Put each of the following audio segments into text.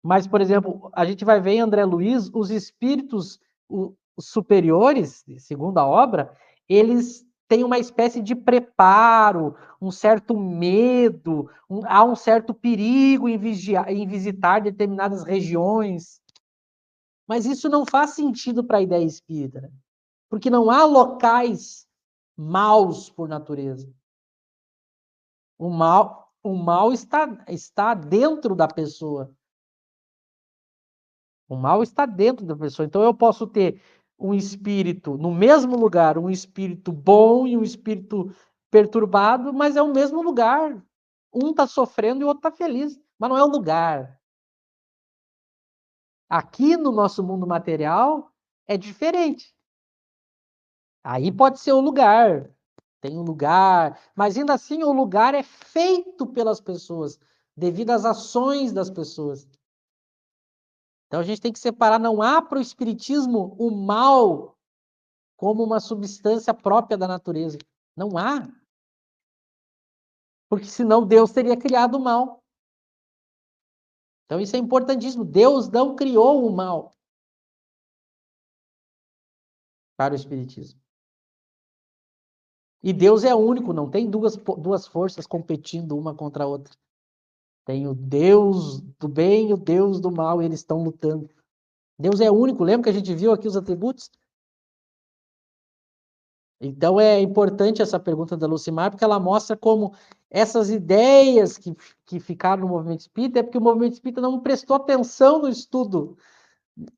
Mas, por exemplo, a gente vai ver em André Luiz, os espíritos os superiores, segundo a obra, eles têm uma espécie de preparo, um certo medo, há um certo perigo em visitar determinadas regiões. Mas isso não faz sentido para a ideia espírita, né? Porque não há locais maus por natureza. O mal está dentro da pessoa. O mal está dentro da pessoa. Então eu posso ter um espírito no mesmo lugar, um espírito bom e um espírito perturbado, mas é o mesmo lugar. Um está sofrendo e o outro está feliz, mas não é o lugar. Aqui no nosso mundo material é diferente. Aí pode ser o lugar, tem um lugar, mas ainda assim o lugar é feito pelas pessoas, devido às ações das pessoas. Então a gente tem que separar, não há para o espiritismo o mal como uma substância própria da natureza. Não há. Porque senão Deus teria criado o mal. Então isso é importantíssimo. Deus não criou o mal para o espiritismo. E Deus é único, não tem duas forças competindo uma contra a outra. Tem o Deus do bem e o Deus do mal, e eles estão lutando. Deus é único, lembra que a gente viu aqui os atributos? Então é importante essa pergunta da Lucimar, porque ela mostra como essas ideias que ficaram no movimento espírita é porque o movimento espírita não prestou atenção no estudo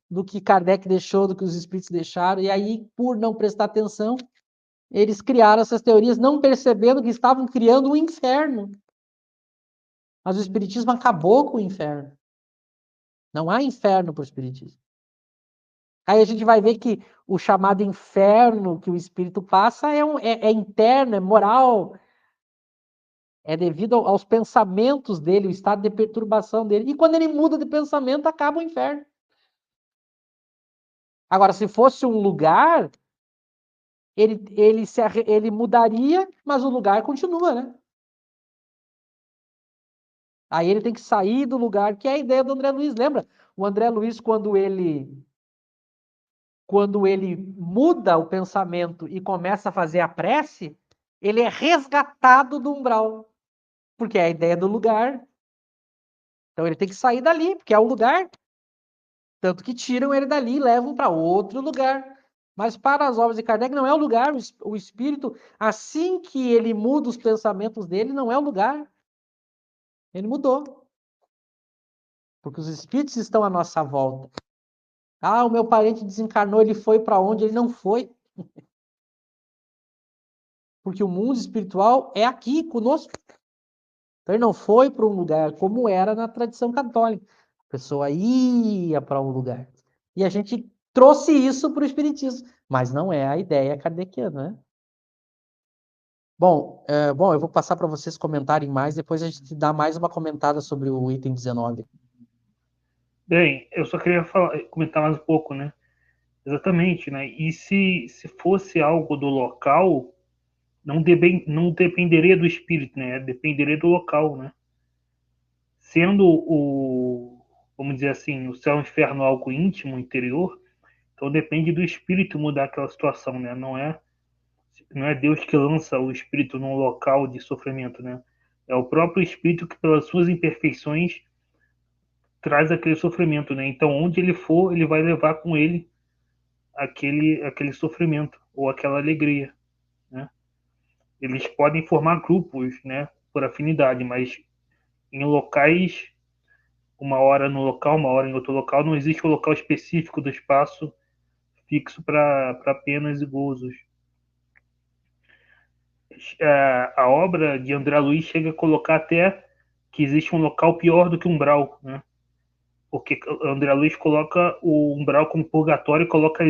do que Kardec deixou, do que os espíritos deixaram, e aí, por não prestar atenção, eles criaram essas teorias, não percebendo que estavam criando um inferno. Mas o espiritismo acabou com o inferno. Não há inferno para o espiritismo. Aí a gente vai ver que o chamado inferno que o espírito passa é interno, é moral, é devido aos pensamentos dele, o estado de perturbação dele. E quando ele muda de pensamento, acaba o inferno. Agora, se fosse um lugar, ele mudaria, mas o lugar continua, né? Aí ele tem que sair do lugar, que é a ideia do André Luiz. Lembra? O André Luiz, quando ele muda o pensamento e começa a fazer a prece, ele é resgatado do umbral, porque é a ideia do lugar. Então ele tem que sair dali, porque é o lugar. Tanto que tiram ele dali e levam para outro lugar. Mas para as obras de Kardec não é o lugar, o espírito, assim que ele muda os pensamentos dele, não é o lugar. Ele mudou. Porque os espíritos estão à nossa volta. Ah, o meu parente desencarnou, ele foi para onde? Ele não foi. Porque o mundo espiritual é aqui conosco. Então ele não foi para um lugar como era na tradição católica. A pessoa ia para um lugar. E a gente trouxe isso para o espiritismo, mas não é a ideia kardeciana, né? Bom, eu vou passar para vocês comentarem mais, depois a gente dá mais uma comentada sobre o item 19. Bem, eu só queria comentar mais um pouco, né? Exatamente, né? E se fosse algo do local, não dependeria do espírito, né? Dependeria do local, né? Sendo vamos dizer assim, o céu e o inferno algo íntimo, interior, então depende do espírito mudar aquela situação, né? Não é Deus que lança o espírito num local de sofrimento, né? É o próprio espírito que, pelas suas imperfeições, traz aquele sofrimento, né? Então, onde ele for, ele vai levar com ele aquele sofrimento ou aquela alegria, né? Eles podem formar grupos, né? Por afinidade, mas em locais, uma hora no local, uma hora em outro local, não existe um local específico do espaço fixo para penas e gozos. A obra de André Luiz chega a colocar até que existe um local pior do que um umbral, né? Porque André Luiz coloca o umbral como purgatório e coloca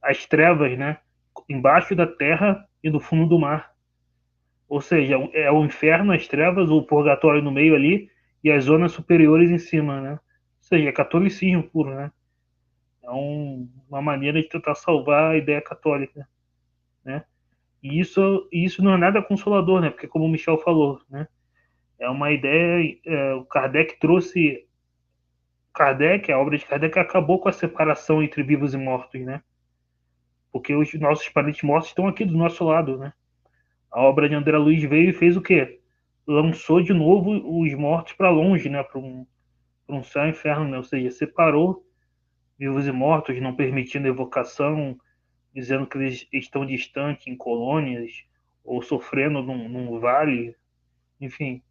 as trevas, né? Embaixo da terra e no fundo do mar. Ou seja, é o inferno, as trevas, o purgatório no meio ali e as zonas superiores em cima, né? Ou seja, é catolicismo puro, né? É uma maneira de tentar salvar a ideia católica, né? E isso não é nada consolador, né? Porque como o Michel falou, né? É uma ideia, o Kardec trouxe Kardec, a obra de Kardec acabou com a separação entre vivos e mortos, né? Porque os nossos parentes mortos estão aqui do nosso lado, né? A obra de André Luiz veio e fez o quê? Lançou de novo os mortos para longe, né? Para um céu e inferno, né? Ou seja, separou vivos e mortos, não permitindo evocação, dizendo que eles estão distantes em colônias ou sofrendo num vale, enfim.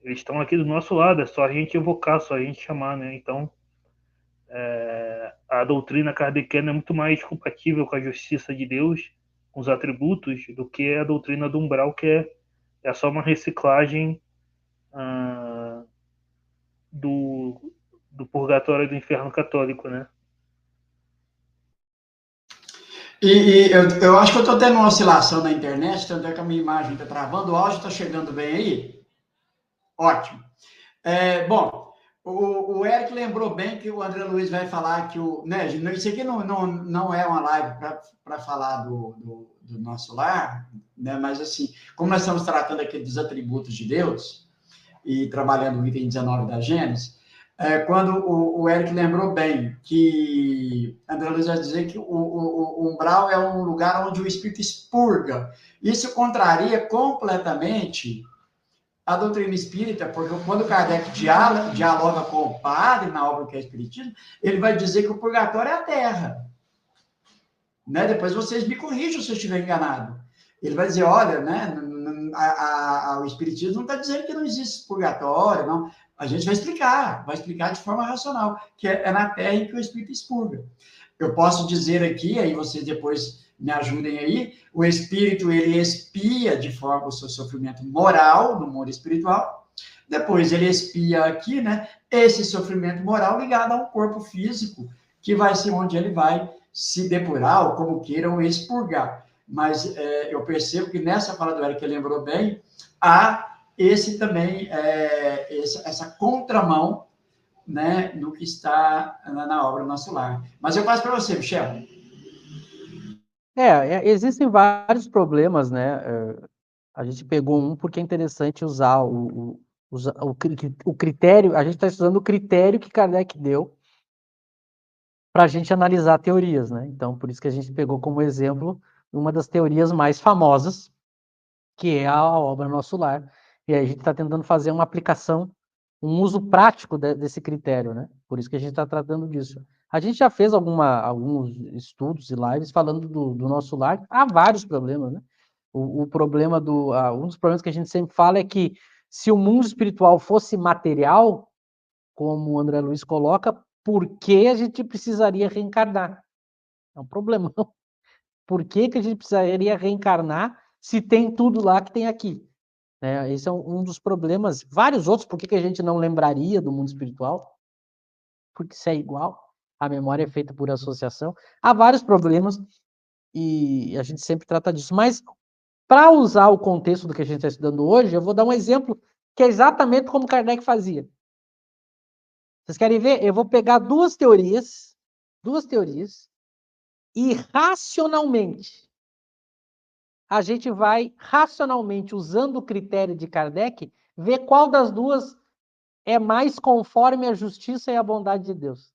Eles estão aqui do nosso lado, é só a gente evocar, só a gente chamar, né? Então, a doutrina kardeciana é muito mais compatível com a justiça de Deus, com os atributos, do que a doutrina do umbral, que é só uma reciclagem do, do purgatório e do inferno católico, né? Eu acho que eu estou tendo uma oscilação na internet, tanto é que a minha imagem está travando, o áudio está chegando bem aí? Ótimo. Bom, o Eric lembrou bem que o André Luiz vai falar que isso aqui não é uma live para falar do nosso lar, né? Mas assim, como nós estamos tratando aqui dos atributos de Deus e trabalhando o item 19 da Gênesis, quando o Eric lembrou bem que André Luiz vai dizer que o umbral é um lugar onde o espírito expurga. Isso contraria completamente a doutrina espírita, porque quando Kardec dialoga com o padre na obra que é Espiritismo, ele vai dizer que o purgatório é a terra. Né? Depois vocês me corrijam se eu estiver enganado. Ele vai dizer, olha, né, o Espiritismo não está dizendo que não existe purgatório, não. A gente vai explicar de forma racional, que é na terra em que o Espírito expurga. Eu posso dizer aqui, aí vocês depois me ajudem aí, o Espírito, ele expia de forma o seu sofrimento moral no mundo espiritual, depois ele expia aqui, né, esse sofrimento moral ligado a um corpo físico, que vai ser onde ele vai se depurar, ou como queiram, expurgar. Mas eu percebo que nessa fala do Eric, que lembrou bem, há esse também, essa contramão, né, no que está na obra Nosso Lar. Mas eu passo para você, Michel. Existem vários problemas, né? A gente pegou um porque é interessante usar o critério, a gente está estudando o critério que Kardec deu para a gente analisar teorias, né? Então, por isso que a gente pegou como exemplo uma das teorias mais famosas, que é a obra Nosso Lar. E aí a gente está tentando fazer uma aplicação, um uso prático desse critério, né? Por isso que a gente está tratando disso. A gente já fez alguns estudos e lives falando do Nosso Lar. Há vários problemas, né? Um dos problemas que a gente sempre fala é que se o mundo espiritual fosse material, como o André Luiz coloca, por que a gente precisaria reencarnar? É um problemão. Por que a gente precisaria reencarnar se tem tudo lá que tem aqui? Esse é um dos problemas. Vários outros, por que a gente não lembraria do mundo espiritual? Porque isso é igual. A memória é feita por associação. Há vários problemas e a gente sempre trata disso. Mas, para usar o contexto do que a gente está estudando hoje, eu vou dar um exemplo que é exatamente como Kardec fazia. Vocês querem ver? Eu vou pegar duas teorias, e racionalmente, a gente vai racionalmente, usando o critério de Kardec, ver qual das duas é mais conforme a justiça e a bondade de Deus.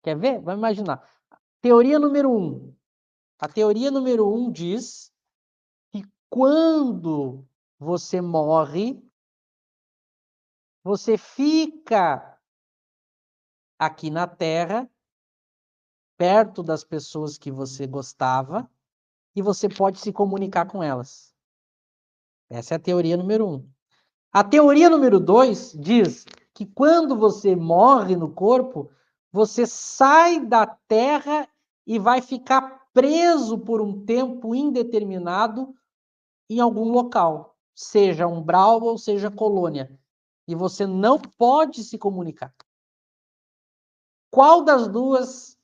Quer ver? Vamos imaginar. Teoria número 1. A teoria número 1 diz que quando você morre, você fica aqui na Terra, perto das pessoas que você gostava, e você pode se comunicar com elas. Essa é a teoria número 1. A teoria número 2 diz que quando você morre no corpo, você sai da Terra e vai ficar preso por um tempo indeterminado em algum local, seja umbral ou seja colônia, e você não pode se comunicar. Qual das duas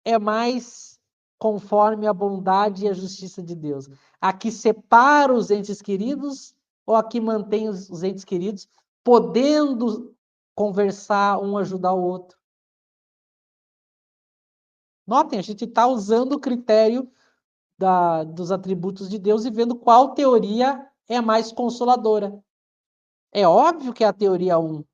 é mais conforme a bondade e a justiça de Deus? A que separa os entes queridos ou a que mantém os entes queridos podendo conversar, um ajudar o outro? Notem, a gente está usando o critério dos atributos de Deus e vendo qual teoria é mais consoladora. É óbvio que é a teoria 1,